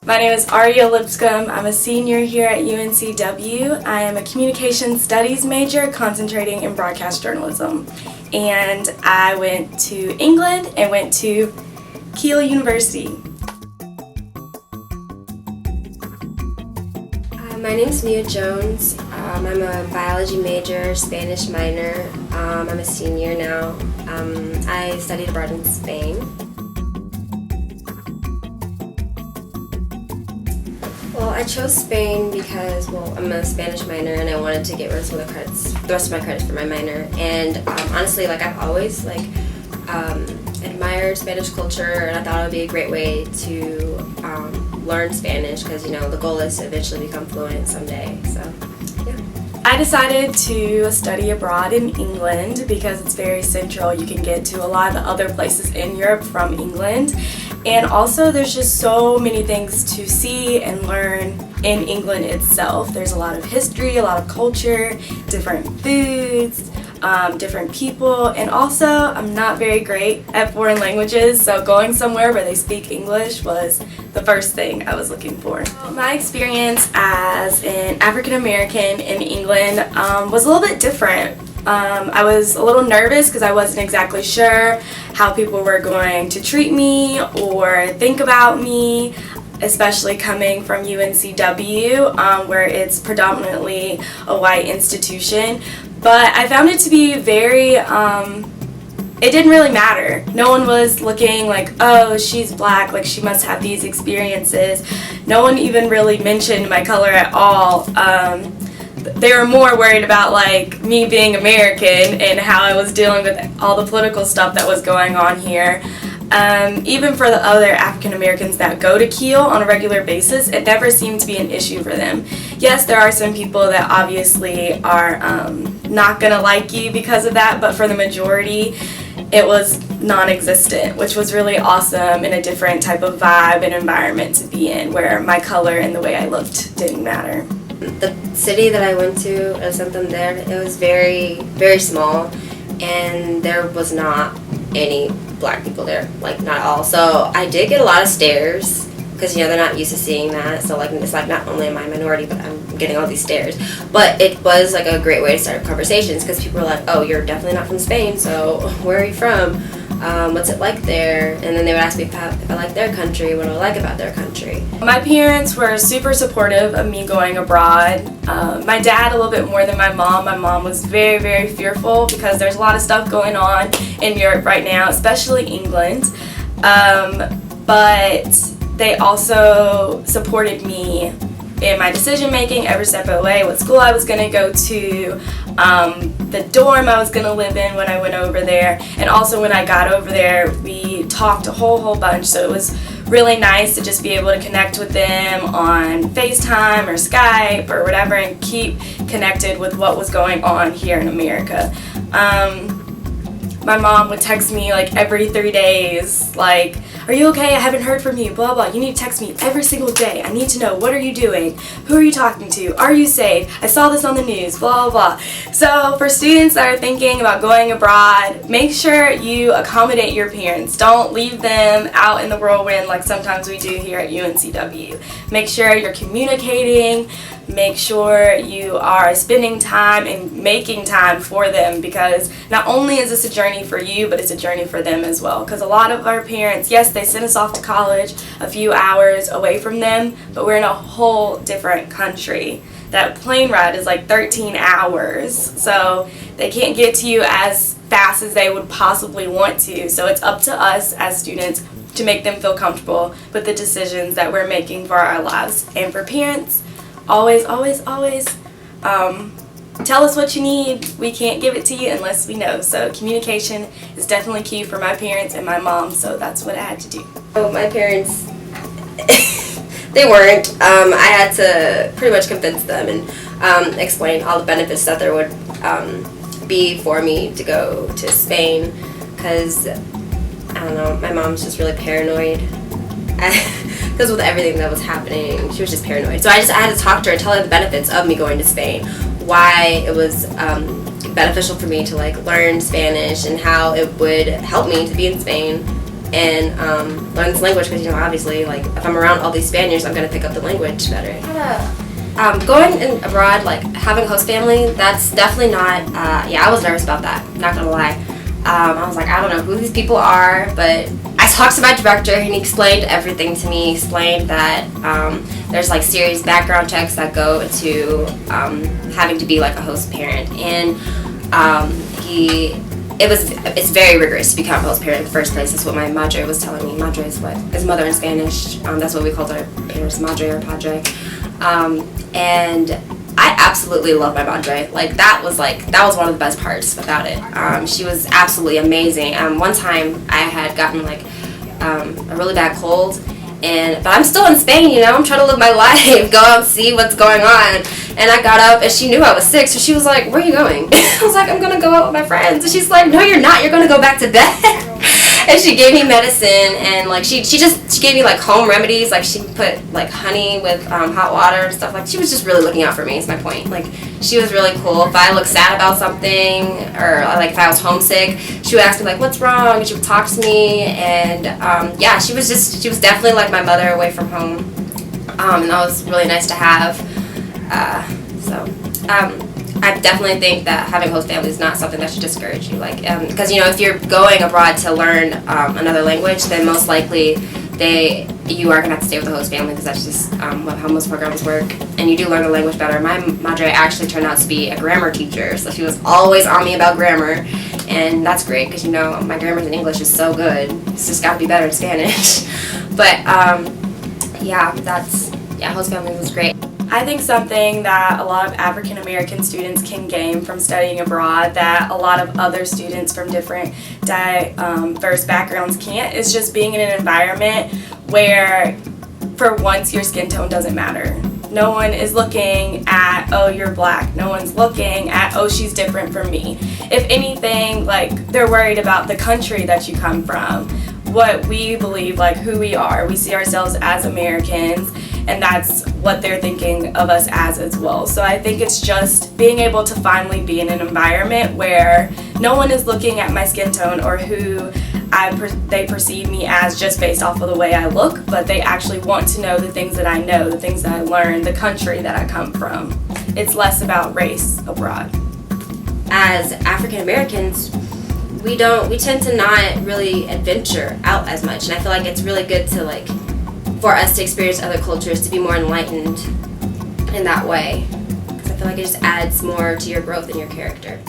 My name is Aria Lipscomb. I'm a senior here at UNCW. I am a communication studies major concentrating in broadcast journalism. And I went to England and went to Keele University. My name is Mia Jones. I'm a biology major, Spanish minor. I'm a senior now. I studied abroad in Spain. Well, I chose Spain because, I'm a Spanish minor and I wanted to get rid of some of the rest of my credits for my minor. And honestly, I've always admired Spanish culture, and I thought it would be a great way to learn Spanish because, the goal is to eventually become fluent someday. So, yeah. I decided to study abroad in England because it's very central. You can get to a lot of the other places in Europe from England. And also there's just so many things to see and learn in England itself. There's a lot of history, a lot of culture, different foods, different people, and also I'm not very great at foreign languages, so going somewhere where they speak English was the first thing I was looking for. My experience as an African American in England was a little bit different. I was a little nervous because I wasn't exactly sure how people were going to treat me or think about me, especially coming from UNCW, where it's predominantly a white institution. But I found it to be very, it didn't really matter. No one was looking like, oh, she's black, like she must have these experiences. No one even really mentioned my color at all. They were more worried about me being American and how I was dealing with all the political stuff that was going on here. Even for the other African Americans that go to Keele on a regular basis, it never seemed to be an issue for them. Yes, there are some people that obviously are not gonna like you because of that, but for the majority, it was non-existent, which was really awesome and a different type of vibe and environment to be in, where my color and the way I looked didn't matter. The city that I went to, El Santander, it was very, very small, and there was not any black people there, not at all. So I did get a lot of stares, because they're not used to seeing that. So it's not only am I a minority, but I'm getting all these stares. But it was a great way to start conversations, because people were like, oh, you're definitely not from Spain, so where are you from? What's it like there? And then they would ask me if I like their country, what do I like about their country. My parents were super supportive of me going abroad. My dad a little bit more than my mom. My mom was very, very fearful because there's a lot of stuff going on in Europe right now, especially England. But they also supported me in my decision making every step of the way, what school I was going to go to, the dorm I was going to live in when I went over there, and also when I got over there we talked a whole bunch, so it was really nice to just be able to connect with them on FaceTime or Skype or whatever and keep connected with what was going on here in America. My mom would text me every 3 days, are you okay? I haven't heard from you, blah, blah. You need to text me every single day. I need to know, what are you doing? Who are you talking to? Are you safe? I saw this on the news, blah, blah. So for students that are thinking about going abroad, make sure you accommodate your parents. Don't leave them out in the whirlwind like sometimes we do here at UNCW. Make sure you're communicating. Make sure you are spending time and making time for them, because not only is this a journey for you, but it's a journey for them as well. Because a lot of our parents, yes, they send us off to college a few hours away from them, but we're in a whole different country. That plane ride is 13 hours, so they can't get to you as fast as they would possibly want to. So it's up to us as students to make them feel comfortable with the decisions that we're making for our lives. And for parents, always tell us what you need. We can't give it to you unless we know. So communication is definitely key for my parents and my mom, so that's what I had to do. Oh, my parents, they weren't. I had to pretty much convince them and explain all the benefits that there would be for me to go to Spain, because, I don't know, my mom's just really paranoid. Because with everything that was happening, she was just paranoid. So I had to talk to her and tell her the benefits of me going to Spain, why it was beneficial for me to learn Spanish and how it would help me to be in Spain and learn this language because, obviously, like, if I'm around all these Spaniards, I'm going to pick up the language better. Going abroad, like, having a host family, that's definitely not, I was nervous about that, not going to lie. I was like, I don't know who these people are, but I talked to my director and he explained everything to me. He explained that there's like serious background checks that go into having to be like a host parent, and it's very rigorous to become a host parent in the first place. That's what my madre was telling me. Madre is mother in Spanish. That's what we called our parents, madre or padre. And I absolutely love my madre. That was one of the best parts about it. She was absolutely amazing. One time I had gotten a really bad cold, but I'm still in Spain, I'm trying to live my life, go out and see what's going on. And I got up and she knew I was sick, so she was like, "Where are you going?" I was like, "I'm gonna go out with my friends." And she's like, "No, you're not. You're gonna go back to bed." And she gave me medicine, and she gave me home remedies. She put honey with hot water and stuff. She was just really looking out for me. Is my point. She was really cool. If I looked sad about something, or if I was homesick, she would ask me "What's wrong?" And she would talk to me, and she was definitely like my mother away from home, and that was really nice to have. I definitely think that having a host family is not something that should discourage you. Because if you're going abroad to learn another language, then most likely you are gonna have to stay with the host family, because that's just how most programs work. And you do learn the language better. My madre actually turned out to be a grammar teacher, so she was always on me about grammar, and that's great because my grammar in English is so good. It's just got to be better in Spanish. But host family was great. I think something that a lot of African American students can gain from studying abroad that a lot of other students from different diverse backgrounds can't is just being in an environment where, for once, your skin tone doesn't matter. No one is looking at, "Oh, you're black." No one's looking at, "Oh, she's different from me." If anything, they're worried about the country that you come from, what we believe, who we are. We see ourselves as Americans, and that's what they're thinking of us as well. So I think it's just being able to finally be in an environment where no one is looking at my skin tone or who they perceive me as just based off of the way I look, but they actually want to know the things that I know, the things that I learned, the country that I come from. It's less about race abroad. As African Americans, we tend to not really adventure out as much, and I feel like it's really good to for us to experience other cultures, to be more enlightened in that way, because I feel like it just adds more to your growth and your character.